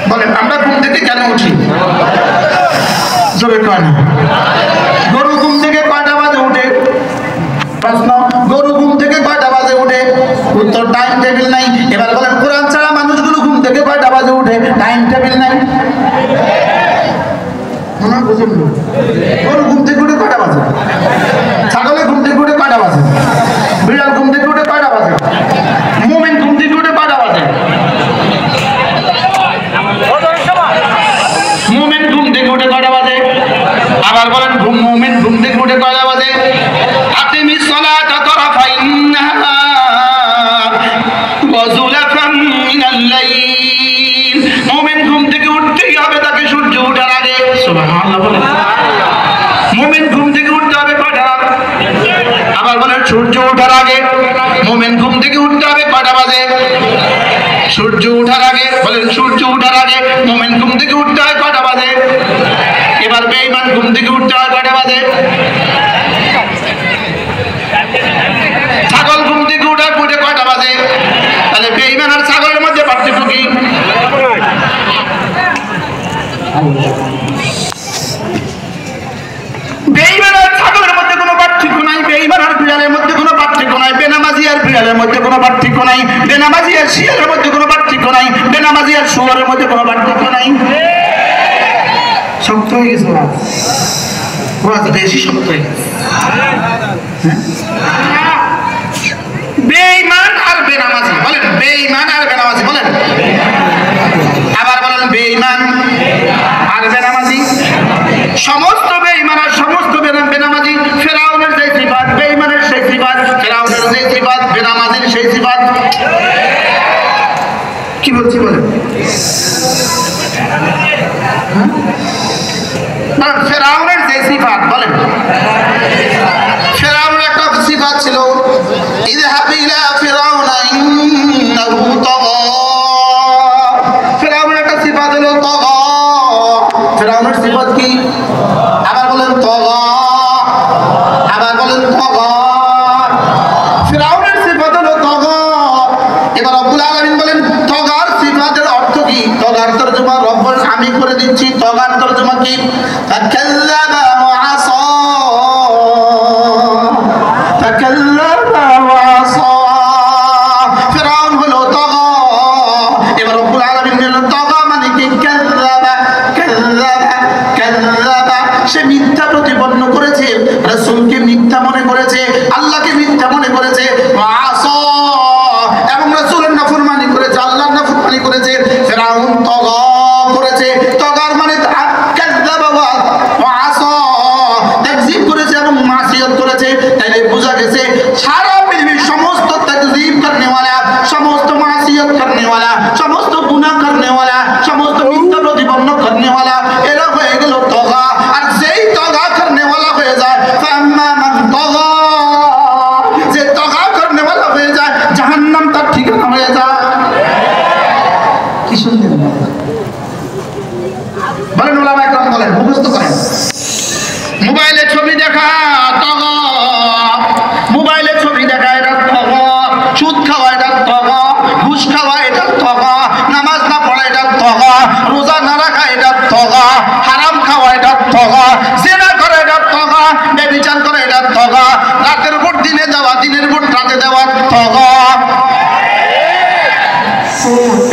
বলেন আমরা ঘুম থেকে কেন উঠি? জোরে কয় না। গরু ঘুম থেকে কয়টা বাজে উঠে? প্রশ্ন, গরু ঘুম থেকে কয়টা বাজে উঠে? উত্তর টাইম টেবিল নাই। এবার বলেন কোরআন ছাড়া মানুষগুলো ঘুম থেকে কয়টা সূর্য ওঠার আগে, বলেন সূর্য ওঠার আগে মুমিন ঘুম থেকে উঠতে হয় কয়টা বাজে? এবার বেঈমান ঘুম থেকে উঠতে হয় কয়টা বাজে? ছাগল ঘুম থেকে উঠে কয়টা বাজে? তাহলে বেঈমান আর ছাগলের মধ্যে পার্থক্য কি? বেঈমান আর ছাগলের মধ্যে কোনো পার্থক্য নাই, বেঈমান আর বিড়ালের মধ্যে কোনো পার্থক্য নাই, বেনামাজি আর বিড়ালের মধ্যে কোনো পার্থক্য নাই, বেনামাজি আর শিয়ালের মধ্যে কোনো পার্থক্য নাই, বেনামাজি আর শুয়োরের মধ্যে কোনো পার্থক্য নাই। শক্ত হয়ে গেছে না? বেশি শক্ত হয়ে গেছে। বেঈমান আর বেনামাজি, বলেন বেঈমান আর বেনামাজি, বলেন আবার বলেন বেঈমান আর বেনামাজি। সমস্ত বেঈমান আর সমস্ত বেনামাজি, ফেরাউনের যে সিফাত বেঈমানের সেই সিফাত, ফেরাউনের যে সিফাত বেনামাজির সেই সিফাত। কি বলছি বলেন? ফেরাউনের যে সিফাত, বলেন ফেরাউনের একটা সিফাত ছিল, ইযহাব ইলা ফিরাউনা ইন্নাহু তাগা। ফেরাউনের একটা সিফাত হলো তাগা। ফেরাউনের সিফাত কি? আবার বলেন তাগা, আবার বলেন তাগা। ফেরাউনের সিফাত হলো তাগা। এবার রব্বুল আলামিন বলেন তাগার সিফাতের অর্থ কি? তাগার তরজমা রব্বুল আমি করে দিচ্ছি। তাগার তরজমা কি? ফাকাল্লাবা ওয়া আসা, ফাকাল্লাবা ওয়া আসা। ফেরাউন হলো তাগা। এবার রব্বুল আলামিন বলেন তাগা মানে কি? কাল্লাবা, কাল্লাবা, কাল্লাবা। সে মিথ্যা প্রতিপন্ন করেছে, রাসূলকে মিথ্যা মনে করেছে, আল্লাহকে মিথ্যা মনে করেছে, ওয়া আসা এবং রাসূলের নাফরমানি করেছে, আল্লাহর নাফরমানি করেছে। ফেরাউন তাগা করেছে। তাগার মানে কাল্লাবা ওয়া আসা, তাকযীব করেছে এবং মাসিয়াত করেছে। তাইলে বোঝা গেছে সারা পৃথিবীর সমস্ত তাকযীব করনে वाला, সমস্ত মাসিয়াত করনে वाला, সমস্ত গুনাহ করনে वाला, সমস্ত মিথ্যা প্রতিপন্ন করনে वाला এরা হয়ে গেল তাগা। আর যেই তাগা করনে वाला হয়ে যায়, ফাম্মা মান তাগা, যে তাগা করনে वाला হয়ে যায় জাহান্নাম তার ঠিকানা হয়ে যায়। কি শুনলেন? বলেন ওলামা একরাম, বলেন মুখস্থ করেন। মোবাইলে ছবি দেখা তাগা, মোবাইলে ছবি দেখা এটা তাগা, সুদ খাওয়া এটা তাগা, ঘুষ খাওয়া এটা তাগা, নামাজ না পড়া এটা তাগা, রোজা না রাখা এটা তাগা, হারাম খাওয়া এটা তাগা, জিনা করা এটা তাগা, ব্যভিচার করা এটা তাগা, রাতের উপর দিনে দেওয়া, দিনের উপর রাতে দেওয়া তাগা।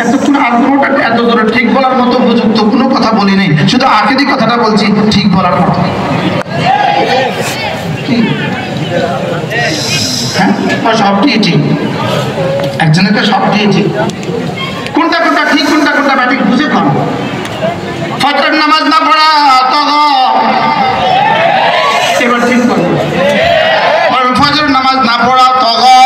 এতক্ষণ আগ্রহটা এত ধরে ঠিক বলার মতো উপযুক্ত কোনো কথা বলি নাই, শুধু আখেরি কথাটা বলছি ঠিক বলার মতো। হ্যাঁ, সবটি ঠিক, একজনকে সবটি ঠিক। কোনটা কোনটা ঠিক, কোনটা কোনটা ব্যাঠিক বুঝে পান। ফজরের নামাজ না পড়া তাগা, এবার ঠিক করুন। ফজরের নামাজ না পড়া তাগা,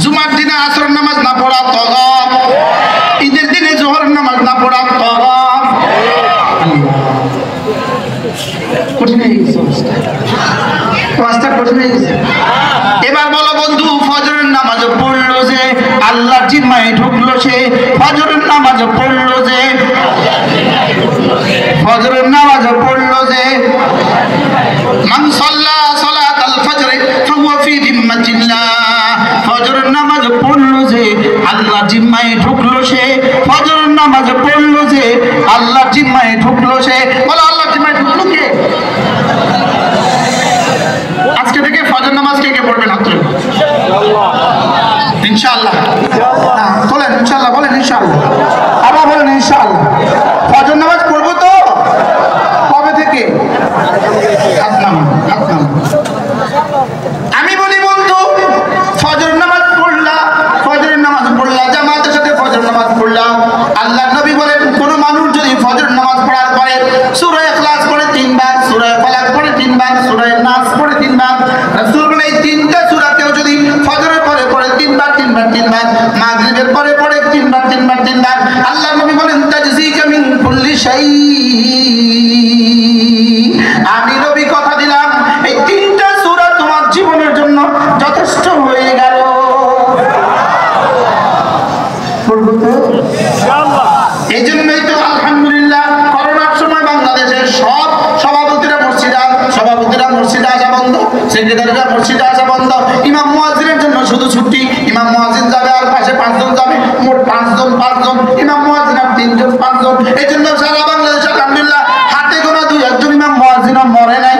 জুমার দিনে আসরের নামাজ না পড়া তাগা, ঈদের দিনে জোহরের নামাজ না পড়া তাগা। কঠিন হয়ে গেছে অবস্থা, কঠিন হয়ে গেছে। এবার বলো বন্ধু, ফজরের নামাজ পড়লো যে আল্লাহর জিম্মায় ঢুকলো সে, ফজরের নামাজ পড়লো যে, ফজরের নামাজ পড়লো যে, মান সাল্লা সালাতাল ফজর ফাহুয়া ফি জিম্মাতিল্লাহ। ফজরের নামাজ পড়লো যে আল্লাহর জিম্মায় ঢুকলো সে, ফজরের নামাজ পড়লো যে আল্লাহর জিম্মায় ঢুকলো সে। বলো আল্লাহর জিম্মায় ঢুকলো কে? আজকে থেকে ফজর নামাজ কে কে পড়বেন? হাত তুলে ইনশাআল্লাহ। বলেন ইনশাআল্লাহ, বলেন ইনশাআল্লাহ, আবার বলেন ইনশাআল্লাহ। ফজর নামাজ পড়বো তো? কবে থেকে? হাত নামান, হাত নামান। আমি বলি বন্ধু, ফজর নামাজ পড়লা, ফজরের নামাজ পড়লা, জামাতের সাথে ফজর নামাজ পড়লা। আল্লাহ নবী বলেন কোন মানুষ যদি ফজর নামাজ পড়ার পরে সূরা ইখলাস পড়ে 3 বার, সূরা ফালাক পড়ে 3 বার, সূরা নাস পড়ে 3 বার, রাসূল বলেন এই তিনটা সূরা কেউ যদি ফজরের পরে পড়ে 3 বার 3 বার 3 বার, মাগরিবের পরে পড়ে 3 বার 3 বার 3 বার, আল্লাহ নবী বলেন তাজজিকা মিন কুল্লি শাই। আমি নবী কথা দিলাম এই তিনটা সূরা তোমার জীবনের জন্য যথেষ্ট হয়ে গেল। করবো তো এই জন্যই তো আলহামদুলিল্লাহ করোনার সময় বাংলাদেশের সব সভাপতিরা মসজিদে আসা বন্ধ, সেক্রেটারিরা মসজিদে আসা বন্ধ, ইমাম মুয়াজ্জিনের জন্য শুধু ছুটি, ইমাম মুয়াজ্জিন যাবে আর পাশে 5 জন যাবে, মোট 5 জন, ইমাম মুয়াজ্জিন আর 3 জন 5 জন। এই জন্য সারা বাংলাদেশে আলহামদুলিল্লাহ হাতে গোনা 2-1 জন ইমাম মুয়াজ্জিন মরে নাই।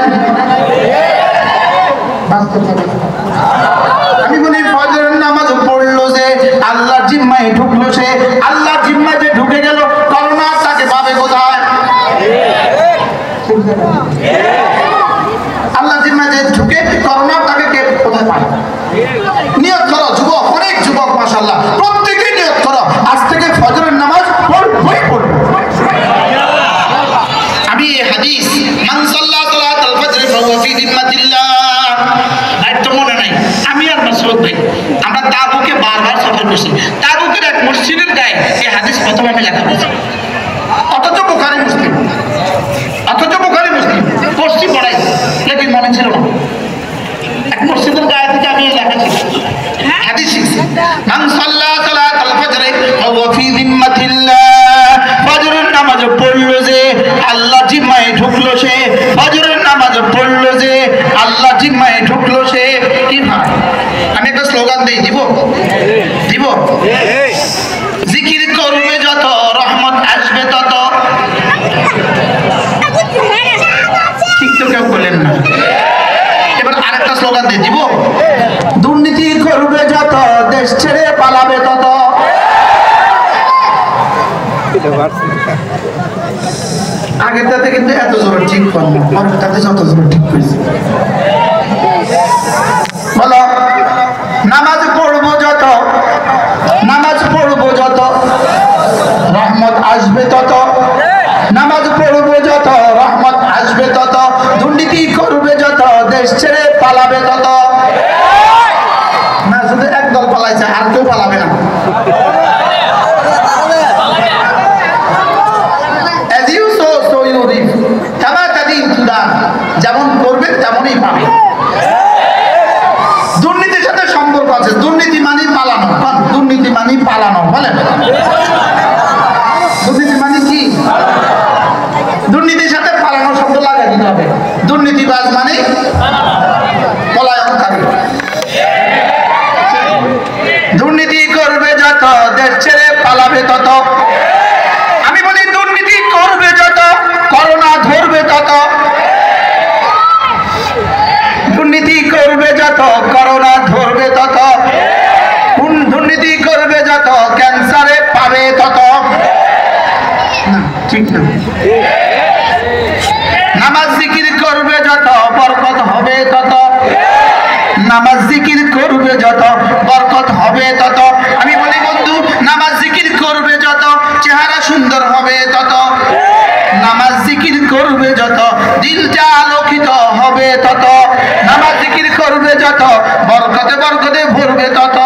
আমি বলি ফজরের নামাজ পড়লো যে আল্লাহর জিম্মায় ঢুকলো, সে আল্লাহর জিম্মায় যে ঢুকে গেল, করোনা তাকে পাবে কোথায়? আল্লাহ জিম্মায় যে ঢুকে করোনা তাকে কে কোথায় পায়? নিয়ত করো যুবক, অনেক যুবক মাশাআল্লাহ প্রত্যেকেই নিয়ত করো আজ থেকে ফজরের নামাজ পড়বই পড়বো। আমি এই হাদিস মান সাল্লা সালাতাল ফজর ফাহুয়া ফি জিম্মাতিল্লাহ, একটু মনে নাই আমি আর মাসউদ ভাই আমরা তাবুকে বারবার সফর করছি, তাবুকের এক মসজিদের গায়ে এই হাদিস প্রথম আমি লেখা হয়েছে, অথচ বুখারী মুসলিম পড়ছি পড়াই, লেকিন মনে ছিল না। এক মসজিদের গায়ে থেকে আমি লেখা ছিল হাদিস শিখছি, মান সাল্লা সালাতাল ফজর ফাহুয়া ফি জিম্মাতিল্লাহ, ফজরের নামাজ পড়লো যে আল্লাহ জিম্মায় ঢুকলো সে, ফজরের নামাজ পড়লো যে আল্লাহ জিম্মায় ঢুকলো সে। কি ভাই আমি একটা স্লোগান দেই, দিব জিকির করবে যত রহমত আসবে তত, ঠিক তো কেউ বলেন না। এবার আরেকটা স্লোগান দিয়ে দিব, দুর্নীতি করবে যত দেশ ছেড়ে পালাবে তত। আগেরটাতে কিন্তু এত জোর ঠিক করলো, পরেরটাতে যত জোর ঠিক করেছে। বলো নামাজ পড়বো যত রহমত আসবে তত, নামাজ পড়বো যত রহমত আসবে তত, দুর্নীতি করবে যত দেশ ছেড়ে পালাবে তত। না শুধু একদল পালাইছে, আর কেউ পালাবে না। যেমন করবেন তেমনই পাবে। দুর্নীতির সাথে সম্পর্ক আছে, দুর্নীতি মানে পালানো, দুর্নীতি মানে পালানো, বলেন দুর্নীতি মানে কি? দুর্নীতির সাথে পালানো শব্দ লাগাই দিতে হবে। দুর্নীতিবাজ মানে পলায়নকারী। দুর্নীতি করবে যত দেশ ছেড়ে পালাবে তত, আমি বলি দুর্নীতি করবে যত করোনা ধরবে তত, দুর্নীতি করবে যত করোনা ধরবে তত, দুর্নীতি করবে যত ক্যান্সারে পাবে তত। ঠিক না? নামাজ জিকির করবে যত বরকত হবে তত, নামাজ জিকির করবে যত বরকত হবে তত। আমি বলি বন্ধু নামাজ জিকির করবে যত চেহারা সুন্দর হবে তত, নামাজ জিকির করবে যত দিলটা আলোকিত হবে তত, নামাজ জিকির করবে যত বরকতে ভরবে তত।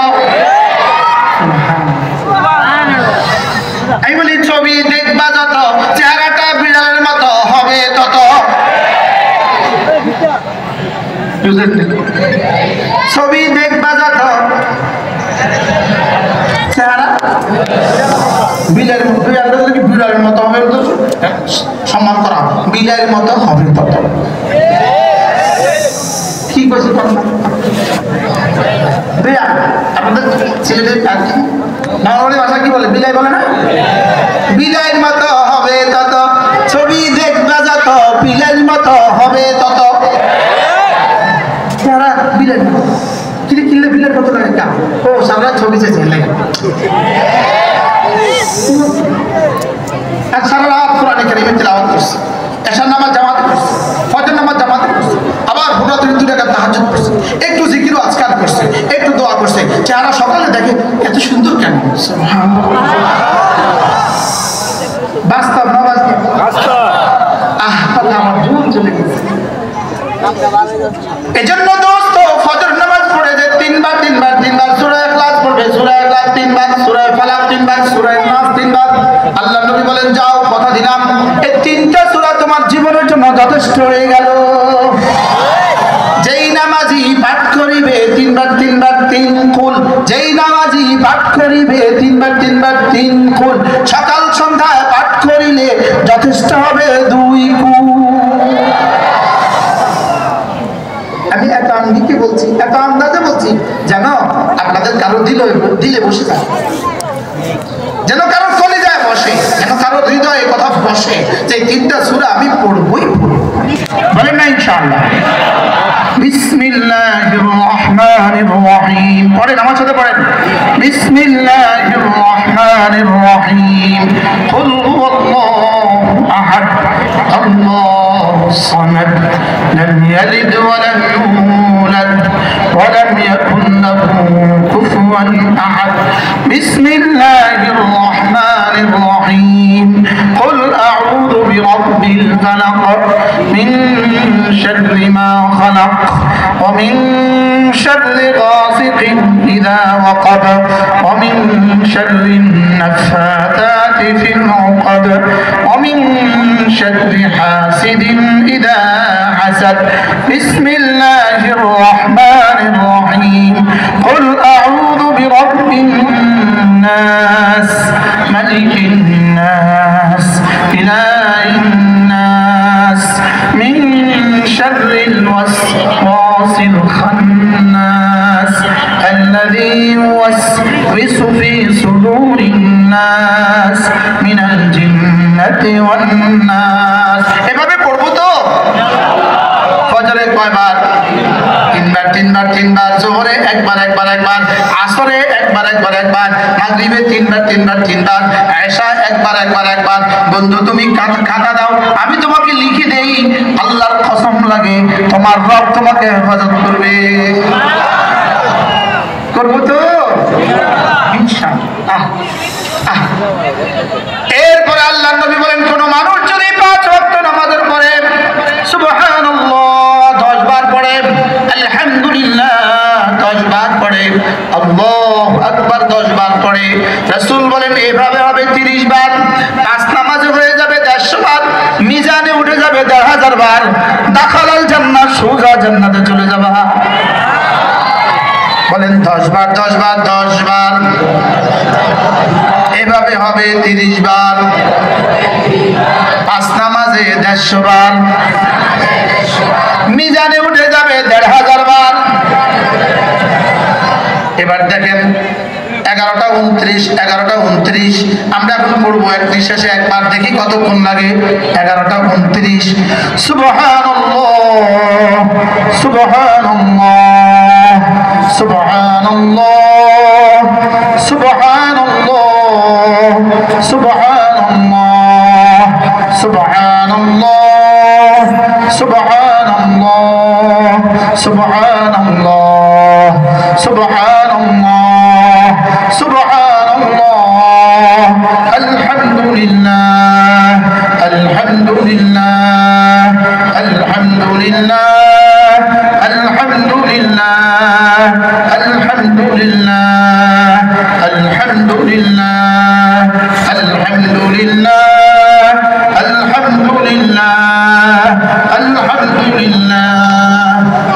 আমি বলি ছবি দেখবা যত চেহারাটা বিড়ালের মতো হবে তত, ছবি দেখবা যত চেহারা বিড়ালের মতো হবে, সম্মান করা বিড়ালের মতো হবে তত। কি করছে আপনাদের ছেলেদের বাঙালি ভাষা কি বলে? বিলাই বলে না? বিলাইয়ের মতো হবে তত, ছবি দেখবা যত বিলাইয়ের মতো হবে তত। যারা বিলাই কিনলে বিলের কত লাগে? ও সারা ছবি চেয়েছে লেগে আর সারা রাত কোরআনে কারীমের তিলাওয়াত করছে, এশার নামাজ জামাত করছে, ফজর নামাজ জামাত করছে, আবার হুরাত 2 রাকাত তাহাজ্জুদ করছে, একটু জিকির ও আজকার করছে, একটু দোয়া করছে। চেহারা সকালে দেখে এত সুন্দর কেন? সুবহানাল্লাহ। বাস্তব না বাস্তব? আমার ভুল চলে গেছে। এজন্য দোস্ত ফজর নামাজ পড়ে যে তিনবার সূরা ইখলাস পড়বে, সূরা ইখলাস 3 বার, সূরা ফালাক 3 বার, সূরা নাস 3 বার। আল্লাহ নবী বলেন যাও কথা দিলাম এই 3টা সূরা তোমার জীবনের জন্য যথেষ্ট হয়ে গেল। যেই নামাজি পাঠ করিবে 3 বার 3 কুল, যেই নামাজি পাঠ করিবে 3 বার তিনবার 3 কুল, সকাল সন্ধ্যায় পাঠ করিলে যথেষ্ট হবে 2 কুল। আমি এত আঙ্গিকে বলছি, এত আন্দাজে বলছি যেন আপনাদের কারো দিলে বসে যায়, যেন কারো কলিজায় বসে, যেন কারো হৃদয়ে কথা বসে যে 3টা সূরা আমি পড়বই পড়ব। বলেন না ইনশাআল্লাহ? বিসমিল্লাহির রহমানির রহিম। পড়েন, আমার সাথে পড়েন। বিসমিল্লাহির রহমানির রহিম। কুল হুয়াল্লাহু আহাদ, আল্লাহুস সামাদ, লাম ইয়ালিদ ওয়া লাম ইউলাদ ওয়া লাম ইয়াকুল লাহু কুফুয়ান আহাদ। বিসমিল্লাহির রহমানির রহিম। কুল আউযু বিরাব্বিল ফালাক, মিন শাররি মা খালাক, ওয়া মিন শাররি গাসিকিন ইযা ওয়াকাব, ওয়া মিন শাররিন নাফাতাতি ফিল উকাদ, ওয়া মিন শাররি হাসিদিন ইযা হাসাদ। বিসমিল্লাহির রহমানির রহিম। কুল আউযু বিরাব্বিন নাস, মালিকিন নাস, ইলাহিন নাস, মিন শাররিল ওয়াসওয়াসিল খান্নাস, আল্লাযী ইউওয়াসওয়িসু ফী সুদুরিন নাস, মিনাল জিন্নাতি ওয়ান নাস। এভাবে পড়বো তো? ফজরে কয়বার? 3বার। জোহরে একবার, আসরে একবার, মাগরিবে 3বার, এশা একবার। বন্ধু তুমি খাতা দাও, আমি তোমাকে লিখে দেই, আল্লাহর কসম লাগে তোমার রব তোমাকে হেফাজত করবে। করবো তো ইনশাআল্লাহ। এরপরে আল্লাহর নবী বলেন, কোন মানুষ যদি 5 ওয়াক্ত নামাজের পরে সুবহানাল্লাহ 10 বার পড়ে, আলহামদুলিল্লাহ 10 বার পড়ে, আল্লাহু আকবার 10 বার পড়ে, রাসূল বলেন এভাবে হবে 30 বার। 5 নামাজে হয়ে যাবে 150 বার, মিজানে উঠে যাবে 1000 বার, দাখালাল জান্নাত, সোজা জান্নাতে চলে যাবে। বলেন 10 বার। এভাবে হবে 30 বার। 5 নামাজে 150 বার, মিজানে উঠে যাবে 1500 বার। এবার দেখেন 11টা 29, আমরা এখন পড়বো 31 শেষে একবার, দেখি কতক্ষণ লাগে। 11টা 29। সুবহানাল্লাহ, সুবহানাল্লাহ, সুবহানাল্লাহ, সুবহানাল্লাহ, সুবহানাল্লাহ, সুবহানাল্লাহ, সুবহানাল্লাহ, সুবহানাল্লাহ, সুবহানাল্লাহ, সুবহানাল্লাহ, আলহামদুলিল্লাহ, আলহামদুলিল্লাহ, আলহামদুলিল্লাহ, আলহামদুলিল্লাহ, আলহামদুলিল্লাহ, আলহামদুলিল্লাহ, আলহামদুলিল্লাহ, আলহামদুলিল্লাহ, আলহামদুলিল্লাহ,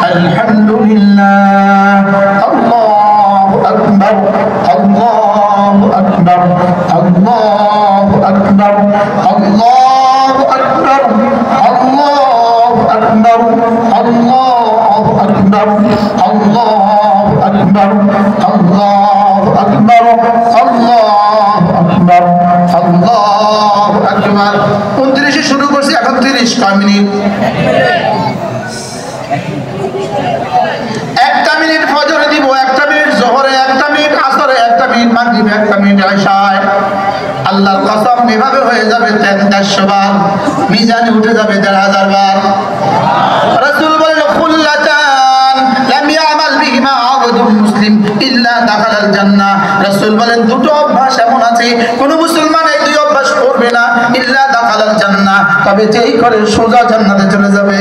আলহামদুলিল্লাহ, আল্লাহু আকবার, আল্লাহু আকবার, আল্লাহু আকবার, আল্লাহু আকবার, আল্লাহু আকবার, আল্লাহু আকবার, আল্লাহু আকবার, আল্লাহু আকবার, আল্লাহু আকবার, আল্লাহু আকবার। 29 শুরু করছি, এখন 30। কয় মিনিট? 1টা মিনিট ফজরে দিব, 1টা মিনিট জোহরে, 1টা মিনিট আসরে, 1টা মিনিট মাগরিবে, 1টা মিনিট এশায়। আল্লাহর কসম এভাবে হয়ে যাবে 150 বার, মিজানে উঠে যাবে 1500 বার। রাসূল বলেন খুল্লাতান লাম ইয়ামাল বিহিমা আবদুল মুসলিম ইল্লা দাখালাল জান্নাহ। রাসূল বলেন 2টো অভ্যাস এমন আছে কোন মুসলমান এই 2 অভ্যাস করবে না, ইল্লা দাখালাল জান্নাহ, তবে যেই করে সোজা জান্নাতে চলে যাবে।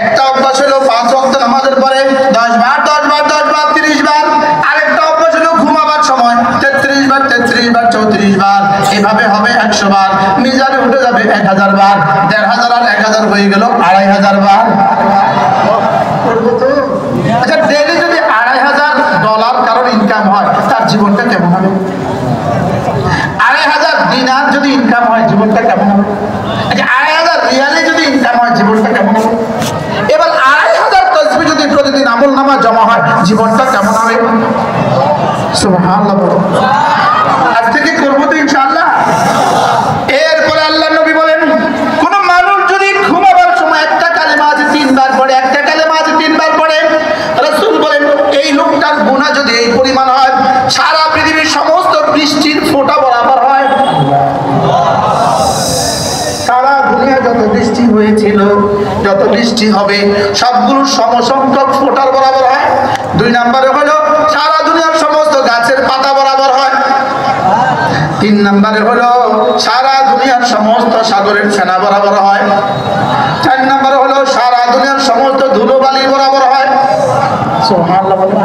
একটা অভ্যাস হলো 5 ওয়াক্ত নামাজের পরে 10 বার 30 বার। আরেকটা অভ্যাস হলো ঘুমাবার সময় 33 বার 34 বার। এভাবে হবে 100 বার, মিজানে উঠে যাবে 1000 বার। 1500 আর 1000 হয়ে গেল 2500 বার। আচ্ছা, ডেইলি যদি $2500 কারোর ইনকাম হয়, তার জীবনটা কেমন হবে? দিনার যদি ইনকাম হয় জীবনটা কেমন হবে? আচ্ছা 2,500 রিয়ালে যদি ইনকাম হয় জীবনটা কেমন হবে? এবার 2,500 তাসবিহ যদি প্রতিদিন আমলনামা জমা হয় জীবনটা কেমন হবে? সুবহানাল্লাহ। আজ থেকে করবো তো ইনশাআল্লাহ। এরপরে আল্লাহ নবী বলেন কোন মানুষ যদি ঘুমাবার সময় একটা কালেমা আছে 3 বার পড়ে, একটা কালেমা আছে 3 বার পড়ে, রাসূল বলেন এই লোকটার গুনাহ যদি এই পরিমাণ হয় সারা পৃথিবীর সমস্ত বৃষ্টির ফোঁটা বরাবর হয়। সারা দুনিয়া যত বৃষ্টি হয়েছিল, যত বৃষ্টি হবে সবগুলোর সমসংখ্যক ফোঁটার বরাবর হয়। 2 নম্বরে হলো সারা দুনিয়ার সমস্ত গাছের পাতা বরাবর হয়। 3 নম্বরে হলো সারা দুনিয়ার সমস্ত সাগরের ফেনা বরাবর হয়। 4 নম্বরে হলো সারা দুনিয়ার সমস্ত ধুলোবালি বরাবর হয়। সুবহানাল্লাহ বলেন।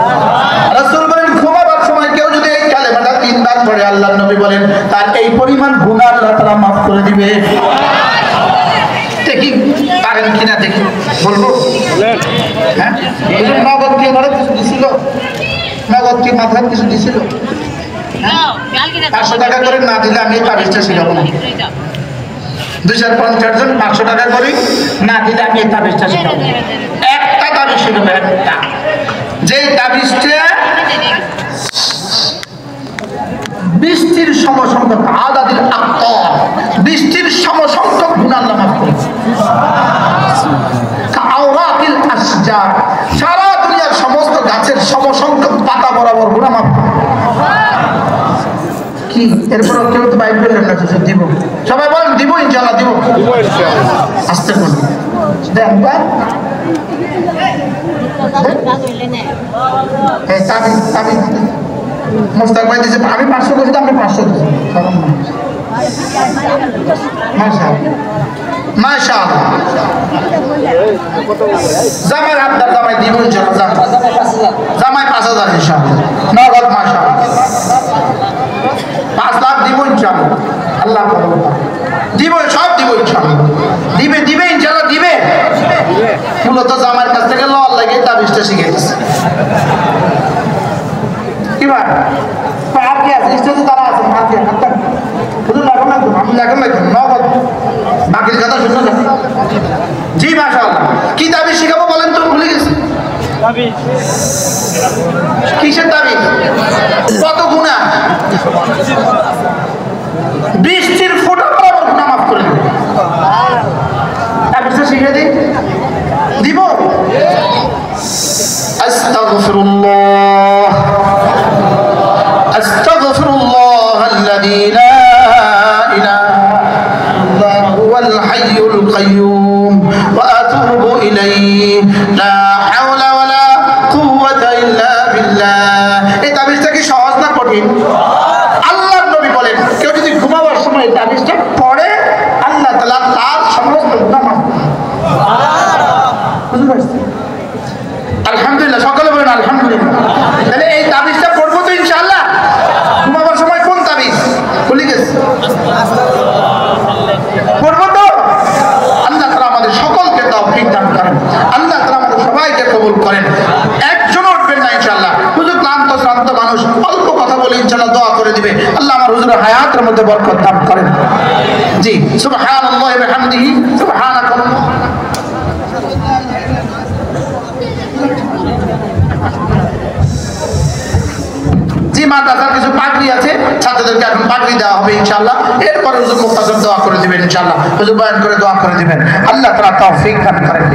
রাসূল বলেন ঘুমাবার সময় কেউ যদি এই কালেমাটা 3 বার পড়ে আল্লাহর নবী বলেন তার এই পরিমাণ গুনাহ আল্লাহ তাআলা মাফ করে দিবে। দেখি পারেন কিনা দেখি বলবো। হ্যাঁ নগদ কি ধরে কিছু দিছিল? নগদ কি মাথায় কিছু দিছিল? 500 টাকা করে না দিলে আমি তাবিজটা শিখাবো না। 250 জন 500 টাকা করে না দিলে আমি এই তাবিজটা শিখাবো। একটা তাবিজ শিখাবো, একটা। যে তাবিজটা বৃষ্টির সমসংখ্যক আদাদিল আক্তার, বৃষ্টির সমসংখ্যক গুনাহ আল্লাহ মাফ করে। কাওরাকিল আসজার, সারা দুনিয়ার সমস্ত গাছের সমসংখ্যক পাতা বরাবর গুনাহ মাফ করে। কি এরপর কেউ তো বাইক বললেন না যে দিব? সবাই বলেন দিব ইনশাআল্লাহ, দিব ইনশাআল্লাহ। আস্তে বলুন দেন ভাই। এই তাবিজ মোস্তাক ভাই দিয়েছে, আমি 500 করেছি, আপনি 500 দিয়েছেন। মাশাআল্লাহ মাশাআল্লাহ। জামাই আপনার জামাই দিব ইনশাআল্লাহ। জামাই 5,000 ইনশাআল্লাহ নগদ। মাশাআল্লাহ 5 লাখ দিব ইনশাআল্লাহ। আল্লাহ দিব, সব দিব ইনশাআল্লাহ। দিবে দিবে ইনশাআল্লাহ দিবে। মূলত জামাইয়ের কাছ থেকে লওয়ার লাগে তাবিজটা শিখে গেছে। কি ভাই পাপ কি আছে? স্টেজে তারা আছে মারতে হাতটা শুধু লাগাম না, আমি লাগাম না নগদ। বাকির কথা শুনো না। জি মাশাআল্লাহ। কি তাবিজ শিখাবো বলেন তো? ভুলে গেছি। তাবিজ কিসের তাবিজ? কত গুনাহ? বৃষ্টির ফোঁটা বরাবর গুনাহ মাফ করে দেবে। তাবিজটা শিখে দিই, দিব। আস্তাগফিরুল্লাহ আস্তাগফিরুল্লাহ আল্লাযী লা ইলাহা ইল্লা হুয়াল হাইয়ুল কাইয়্যুম ওয়া আতুবু ইলাইহি লা হাওলা ওয়ালা কুওয়াতা ইল্লা বিল্লাহ। এই তাবিজটা কি সহজ না কঠিন? আল্লাহর নবী বলেন কেউ যদি ঘুমাবার সময় এই তাবিজটা পড়ে আল্লাহ তাআলা তার সমস্ত গুনাহ মাফ করে। আলহামদুলিল্লাহ, সকলে বলেন আলহামদুলিল্লাহ। তাহলে এই তাবিজটা পড়বো তো ইনশাআল্লাহ। ঘুমাবার সময় কোন তাবিজ ভুলে গেছে? পড়বো তো? আল্লাহ তাআলা আমাদের সকলকে তৌফিক দান করেন। আল্লাহ তাআলা আমাদের সবাইকে কবুল করেন। একজন উঠবেন না ইনশাআল্লাহ। হুজুর ক্লান্ত শ্রান্ত মানুষ, অল্প কথা বলে ইনশাআল্লাহ দোয়া করে দিবে। আল্লাহ আমার হুজুরের হায়াতের মধ্যে বরকত দান করেন। জি সুবহানাল্লাহি ওয়া বিহামদিহি সুবহানাকাল্লাহ। জি মাদ্রাসার কিছু পাগড়ি আছে, ছাত্রদেরকে এখন পাগড়ি দেওয়া হবে ইনশাআল্লাহ। এরপরে হুজুর মুফতাসর দোয়া করে দিবেন ইনশাআল্লাহ। হুজুর বয়ান করে দোয়া করে দিবেন। আল্লাহ তাআলা তৌফিক দান করেন।